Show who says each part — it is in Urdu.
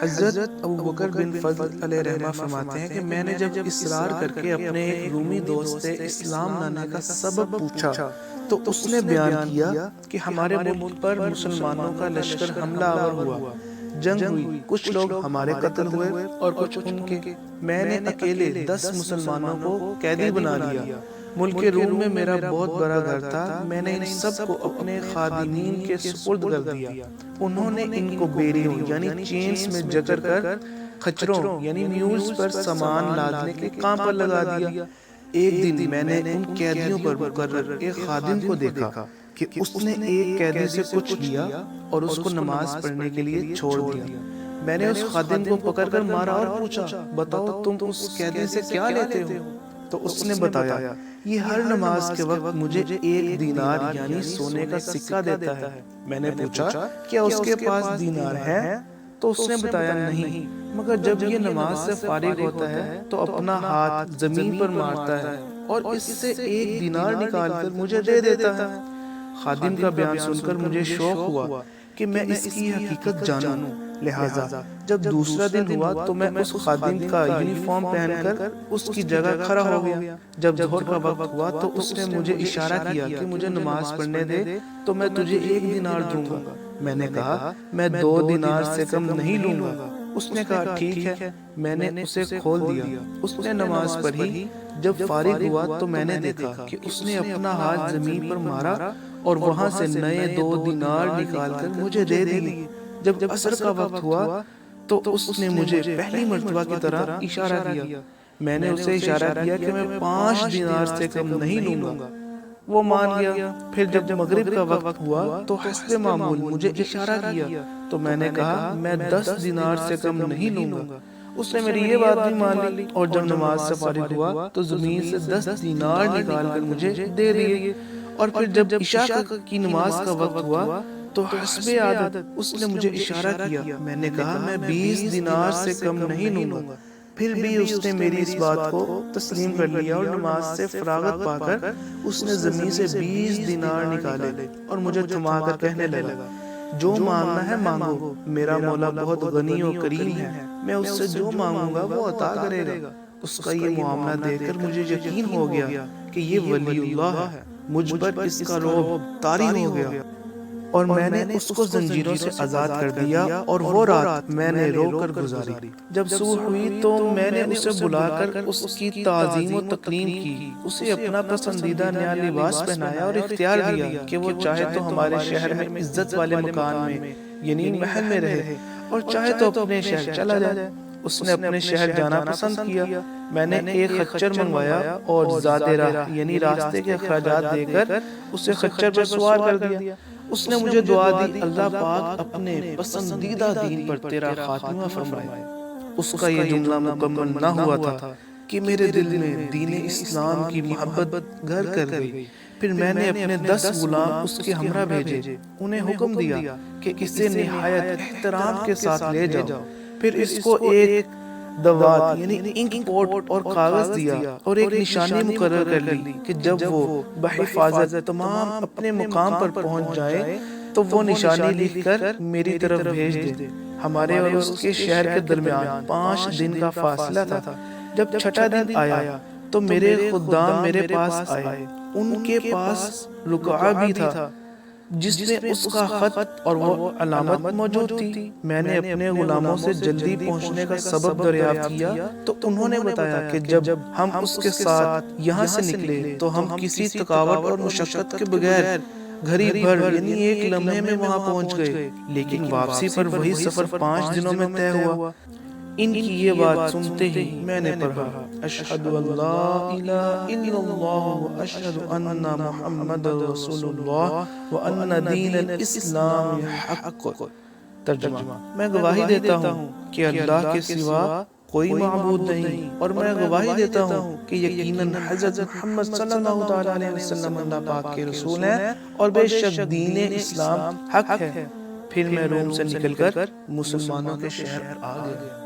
Speaker 1: حضرت ابوبکر بن فضل علیہ رحمہ فرماتے ہیں کہ میں نے جب اصرار کر کے اپنے ایک رومی دوست سے اسلام لانے کا سبب پوچھا تو اس نے بیان کیا کہ ہمارے ملک پر مسلمانوں کا لشکر حملہ آور ہوا، جنگ ہوئی، کچھ لوگ ہمارے قتل ہوئے اور کچھ ان کے۔ میں نے اکیلے 10 مسلمانوں کو قیدی بنا لیا۔ ملک روم میں میرا بہت بڑا گھر تھا، میں نے ان سب کو اپنے خادمین کے سپرد کر دیا۔ انہوں نے ان کو بیڑیوں یعنی چینز میں جکڑ کر خچروں یعنی میولز پر سامان لادنے کے کام پر لگا دیا۔ ایک دن میں نے ان قیدیوں پر مقرر ایک خادم کو دیکھا کہ اس نے ایک قیدی سے کچھ لیا اور اس کو نماز پڑھنے کے لیے چھوڑ دیا۔ میں نے اس خادم کو پکڑ کر مارا اور پوچھا، بتاؤ تم اس قیدی سے کیا لیتے ہو؟ تو اس نے بتایا، یہ ہر نماز کے وقت مجھے 1 دینار یعنی سونے کا سکہ دیتا ہے۔ میں نے پوچھا، کیا اس کے پاس دینار ہے؟ تو اس نے بتایا، نہیں، مگر جب یہ نماز سے فارغ ہوتا ہے تو اپنا ہاتھ زمین پر مارتا ہے اور اس سے 1 دینار نکال کر مجھے دے دیتا ہے۔ خادم کا بیان سن کر مجھے شوق ہوا کہ میں اس کی حقیقت جانوں، لہٰذا جب دوسرا دن ہوا تو میں اس خادم کا یونیفارم پہن کر اس کی جگہ کھڑا ہو گیا۔ جب ظہر کا وقت ہوا تو اس نے مجھے اشارہ کیا کہ مجھے نماز پڑھنے دے تو میں تجھے 1 دینار دوں گا۔ میں نے کہا، میں 2 دینار سے کم نہیں لوں گا۔ اس نے کہا، ٹھیک ہے۔ میں نے اسے کھول دیا، اس نے نماز پڑھی۔ جب فارغ ہوا تو میں نے دیکھا کہ اس نے اپنا ہاتھ زمین پر مارا اور وہاں سے نئے 2 دینار نکال کر مجھے دے دیے۔ جب عصر کا وقت ہوا تو اس نے مجھے پہلی مرتبہ کی طرح اشارہ کیا۔ میں نے اسے اشارہ کیا کہ میں 5 دینار سے کم نہیں لوں گا۔ وہ مان گیا۔ پھر جب مغرب کا وقت ہوا تو حسب معمول مجھے اشارہ کیا تو میں نے کہا، میں 10 دینار سے کم نہیں لوں گا۔ اس نے میری یہ بات بھی مان لی اور جب نماز سے فارغ ہوا تو زمین سے 10 دینار نکال کر مجھے دے دیے۔ اور پھر جب عشاء کی نماز کا وقت ہوا تو حسب عادت اس نے مجھے اشارہ کیا۔ میں نے کہا، میں 20 دینار سے کم نہیں لوں گا۔ پھر بھی اس نے میری اس بات کو تسلیم کر لیا اور نماز سے فراغت پا کر اس نے زمین سے 20 دینار نکالے اور مجھے تھما کر کہنے لگا، جو مانگنا ہے مانگو، میرا مولا بہت غنی و کریم ہے، میں اس سے جو مانگوں گا وہ عطا کرے گا۔ اس کا یہ معاملہ دیکھ کر مجھے یقین ہو گیا کہ یہ ولی اللہ ہے۔ مجھ پر اس کا رعب طاری ہو گیا اور میں نے اس کو زنجیروں سے آزاد کر دیا اور وہ رات میں نے رو کر گزاری۔ جب صبح ہوئی تو میں نے اسے بلا کر اس کی تعظیم و تکریم کی، اسے اپنا پسندیدہ نیا لباس پہنایا اور اختیار دیا کہ وہ چاہے تو ہمارے شہر میں عزت والے مکان میں یعنی محل میں رہے اور چاہے تو اپنے شہر چلا جائے۔ اس نے اپنے شہر جانا پسند کیا۔ میں نے ایک خچر منگوایا اور زادِ راہ یعنی راستے کے اخراجات دے کر اسے خچر پر سوار کر دیا۔ اس نے مجھے دعا دی، اللہ پاک اپنے پسندیدہ دین پر تیرا خاتمہ فرمائے۔ اس کا یہ جملہ مکمل نہ ہوا تھا کہ میرے دل میں دین اسلام کی محبت گھر کر گئی۔ پھر میں نے اپنے 10 غلام اس کے ہمراہ بھیجے، انہیں حکم دیا کہ اسے نہایت احترام کے ساتھ لے جاؤ۔ پھر اس کو ایک دوات یعنی انک پوٹ اور کاغذ دیا اور ایک نشانی مقرر کر لی کہ جب وہ بحفاظت تمام اپنے مقام پر پہنچ جائے تو وہ نشانی لکھ کر میری طرف بھیج دے۔ ہمارے اور اس کے شہر کے درمیان 5 دن کا فاصلہ تھا۔ جب چھٹا دن آیا تو میرے خدام میرے پاس آئے۔ ان کے پاس رقعہ بھی تھا جس میں اس کا خط اور وہ علامت موجود تھی۔ میں نے اپنے غلاموں سے جلدی پہنچنے کا سبب دریافت کیا تو انہوں نے بتایا کہ جب ہم اس کے ساتھ یہاں سے نکلے تو ہم کسی تھکاوٹ اور مشقت کے بغیر گھڑی بھر یعنی 1 لمحے میں وہاں پہنچ گئے، لیکن واپسی پر وہی سفر 5 دنوں میں طے ہوا۔ ان کی یہ بات سنتے ہی میں نے پڑھا، اشہد ان لا الہ الا اللہ واشہد ان محمد رسول اللہ وان دین الاسلام حق۔ ترجمہ، میں گواہی دیتا ہوں کہ اللہ کے سوا کوئی معبود نہیں اور میں گواہی دیتا ہوں کہ یقیناً حضرت محمد صلی اللہ تعالیٰ علیہ وسلم اللہ پاک کے رسول ہیں اور بے شک دین اسلام حق ہے۔ پھر میں روم سے نکل کر مسلمانوں کے شہر آ گیا۔